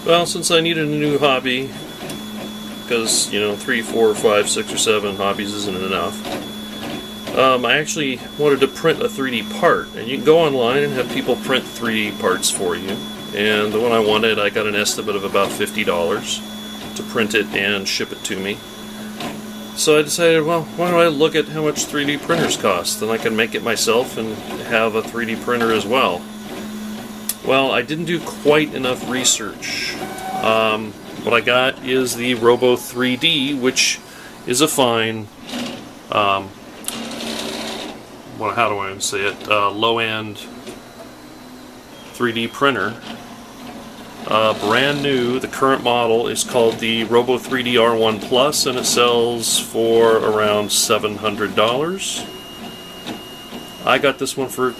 Well, since I needed a new hobby, because, you know, 3, 4, 5, 6, or 7 hobbies isn't enough, I actually wanted to print a 3D part. And you can go online and have people print 3D parts for you. And the one I wanted, I got an estimate of about $50 to print it and ship it to me. So I decided, well, why don't I look at how much 3D printers cost? Then I can make it myself and have a 3D printer as well. Well, I didn't do quite enough research. What I got is the Robo 3D, which is a fine, how do I say it, low-end 3D printer. Brand new. The current model is called the Robo 3D R1 Plus, and it sells for around $700. I got this one for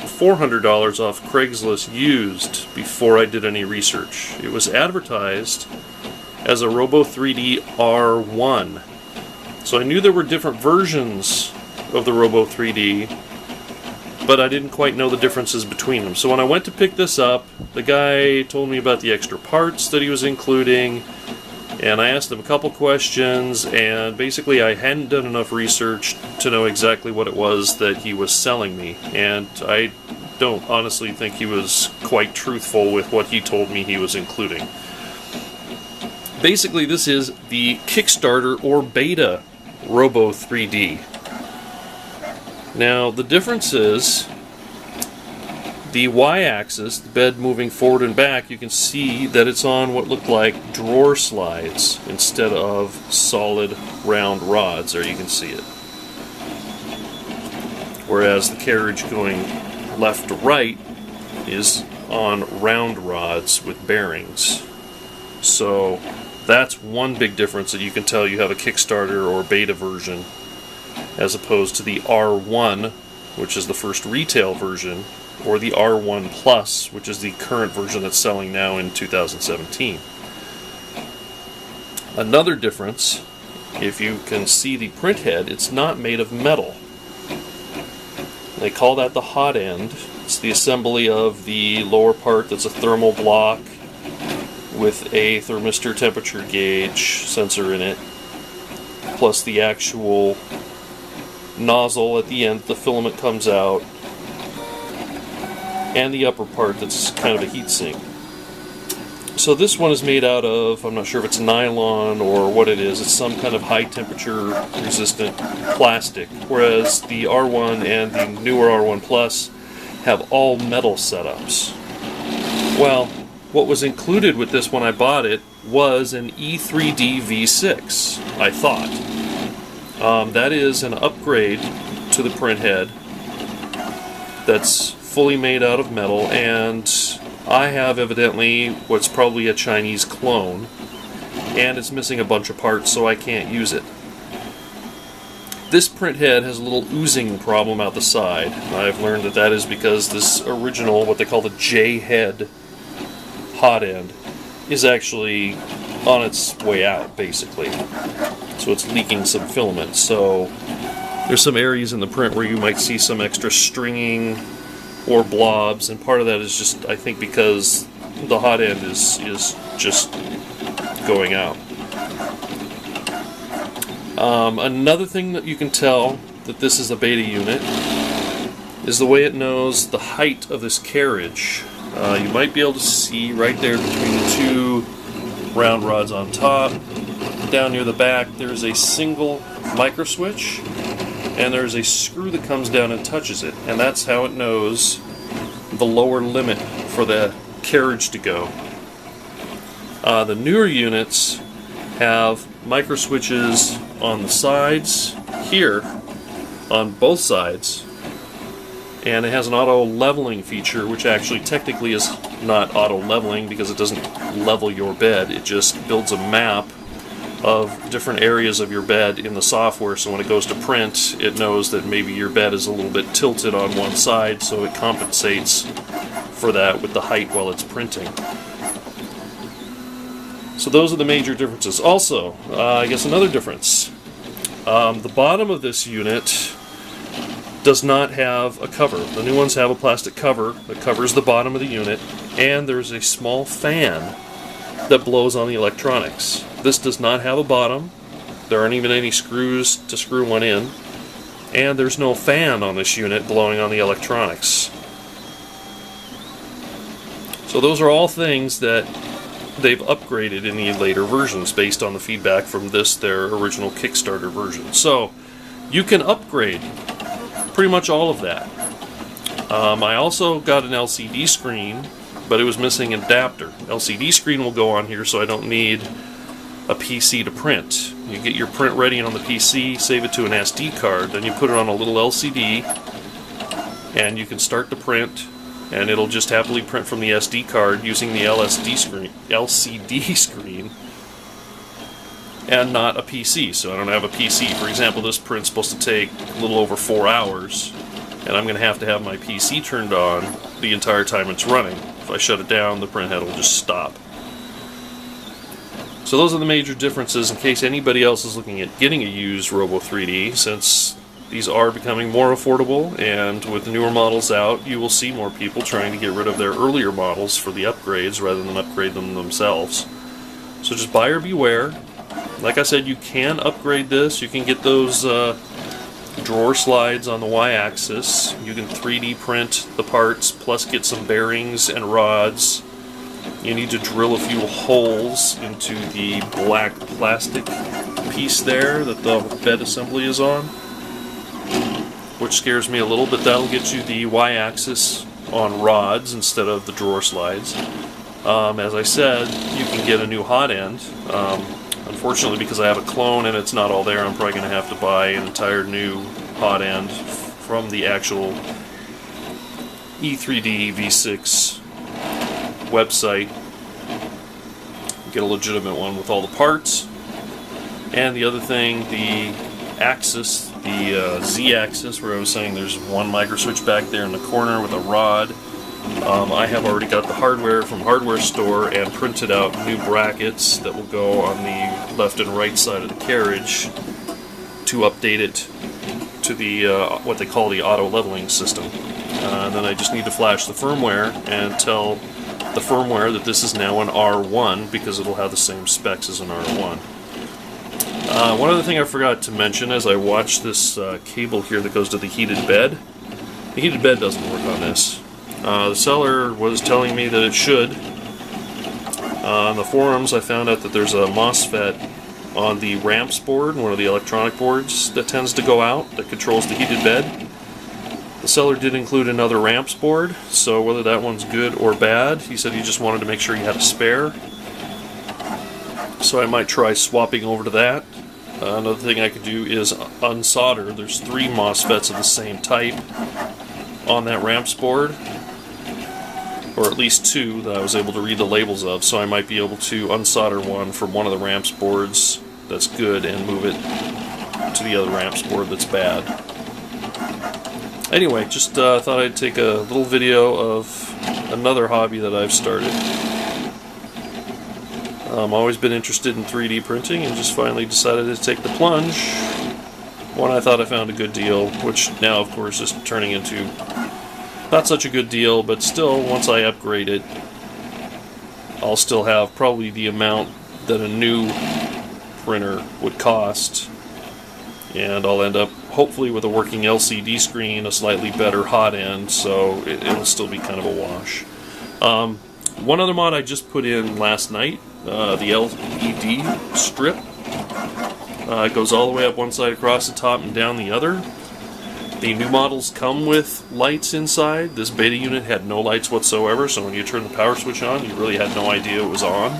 $400 off Craigslist used before I did any research. It was advertised as a Robo 3D R1. So I knew there were different versions of the Robo 3D, but I didn't quite know the differences between them. So when I went to pick this up, the guy told me about the extra parts that he was including, and I asked him a couple questions, and basically I hadn't done enough research to know exactly what it was that he was selling me, and I don't honestly think he was quite truthful with what he told me he was including. Basically, this is the Kickstarter or beta Robo 3D. Now, the difference is the y-axis, the bed moving forward and back, you can see that it's on what look like drawer slides instead of solid round rods. There you can see it. Whereas the carriage going left to right is on round rods with bearings. So that's one big difference that you can tell you have a Kickstarter or beta version, as opposed to the R1, which is the first retail version, or the R1 Plus, which is the current version that's selling now in 2017. Another difference, if you can see the print head, it's not made of metal. They call that the hot end. It's the assembly of the lower part that's a thermal block with a thermistor temperature gauge sensor in it, plus the actual nozzle at the end, the filament comes out, and the upper part that's kind of a heat sink. So this one is made out of, I'm not sure if it's nylon or what it is, it's some kind of high temperature resistant plastic, whereas the R1 and the newer R1 Plus have all metal setups. Well, what was included with this when I bought it was an E3D V6, I thought. That is an upgrade to the print head that's fully made out of metal, and I have evidently what's probably a Chinese clone, and it's missing a bunch of parts, so I can't use it. This print head has a little oozing problem out the side. I've learned that that is because this original, what they call the J-head hot end, is actually on its way out, basically. So it's leaking some filament. So there's some areas in the print where you might see some extra stringing or blobs, and part of that is just, I think, because the hot end is just going out. Another thing that you can tell that this is a beta unit is the way it knows the height of this carriage. You might be able to see right there between the two round rods on top. Down near the back there's a single micro switch, and there's a screw that comes down and touches it, and that's how it knows the lower limit for the carriage to go. The newer units have micro switches on the sides here, on both sides, and it has an auto leveling feature, which actually technically is not auto leveling because it doesn't level your bed. It just builds a map of different areas of your bed in the software, so when it goes to print, it knows that maybe your bed is a little bit tilted on one side, so it compensates for that with the height while it's printing. So those are the major differences. Also, I guess another difference. The bottom of this unit does not have a cover. The new ones have a plastic cover that covers the bottom of the unit, and there's a small fan that blows on the electronics. This does not have a bottom. There aren't even any screws to screw one in. And there's no fan on this unit blowing on the electronics. So those are all things that they've upgraded in the later versions based on the feedback from their original Kickstarter version. So you can upgrade pretty much all of that. I also got an LCD screen, but it was missing an adapter. LCD screen will go on here, so I don't need a PC to print. You get your print ready on the PC, save it to an SD card, then you put it on a little LCD, and you can start the print, and it'll just happily print from the SD card using the LCD screen, and not a PC. So I don't have a PC. For example, this print's supposed to take a little over 4 hours, and I'm going to have my PC turned on the entire time it's running. If I shut it down, the print head will just stop. So those are the major differences in case anybody else is looking at getting a used Robo 3D, since these are becoming more affordable, and with newer models out, you will see more people trying to get rid of their earlier models for the upgrades rather than upgrade them themselves. So just buyer beware. Like I said, you can upgrade this. You can get those drawer slides on the Y-axis. You can 3D print the parts, plus get some bearings and rods. You need to drill a few holes into the black plastic piece there that the bed assembly is on, which scares me a little, but that'll get you the Y-axis on rods instead of the drawer slides. As I said, you can get a new hot end. Unfortunately, because I have a clone and it's not all there, I'm probably going to have to buy an entire new hot end from the actual E3D V6 website. Get a legitimate one with all the parts. And the other thing, the axis, the Z-axis, where I was saying there's one micro switch back there in the corner with a rod. I have already got the hardware from Hardware Store and printed out new brackets that will go on the left and right side of the carriage to update it to the what they call the auto leveling system. And then I just need to flash the firmware and tell the firmware that this is now an R1 because it'll have the same specs as an R1. One other thing I forgot to mention as I watched this cable here that goes to the heated bed. The heated bed doesn't work on this. The seller was telling me that it should. On the forums I found out that there's a MOSFET on the ramps board, one of the electronic boards that tends to go out, that controls the heated bed. The seller did include another ramps board, so whether that one's good or bad, he said he just wanted to make sure he had a spare. So I might try swapping over to that. Another thing I could do is unsolder. There's 3 MOSFETs of the same type on that ramps board, or at least 2 that I was able to read the labels of, so I might be able to unsolder one from one of the ramps boards that's good and move it to the other ramps board that's bad. Anyway, just thought I'd take a little video of another hobby that I've started. I've always been interested in 3D printing and just finally decided to take the plunge when I thought I found a good deal, which now of course is turning into not such a good deal, but still, once I upgrade it, I'll still have probably the amount that a new printer would cost, and I'll end up hopefully with a working LCD screen, a slightly better hot end, so it'll still be kind of a wash. One other mod I just put in last night, the LED strip. It goes all the way up one side across the top and down the other. The new models come with lights inside. This beta unit had no lights whatsoever, so when you turn the power switch on, you really had no idea it was on,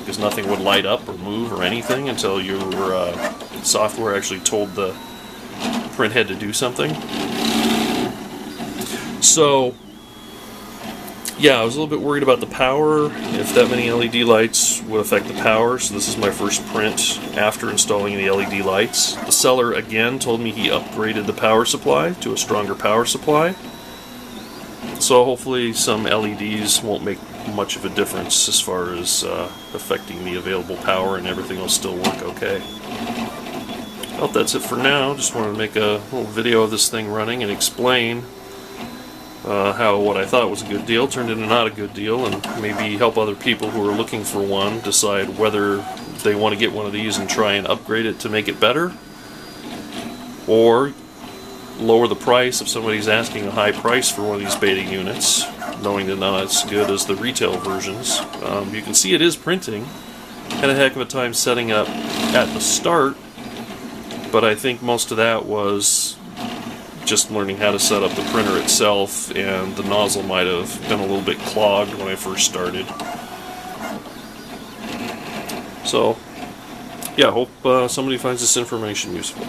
because nothing would light up or move or anything until your software actually told the print head to do something. So, yeah, I was a little bit worried about the power, if that many LED lights would affect the power, so this is my first print after installing the LED lights. The seller again told me he upgraded the power supply to a stronger power supply, so hopefully some LEDs won't make much of a difference as far as affecting the available power, and everything will still work okay. Well, that's it for now. Just wanted to make a little video of this thing running and explain how what I thought was a good deal turned into not a good deal, and maybe help other people who are looking for one decide whether they want to get one of these and try and upgrade it to make it better, or lower the price if somebody's asking a high price for one of these beta units, knowing they're not as good as the retail versions. You can see it is printing. Had a heck of a time setting up at the start, but I think most of that was just learning how to set up the printer itself, and the nozzle might have been a little bit clogged when I first started. So, yeah, hope somebody finds this information useful.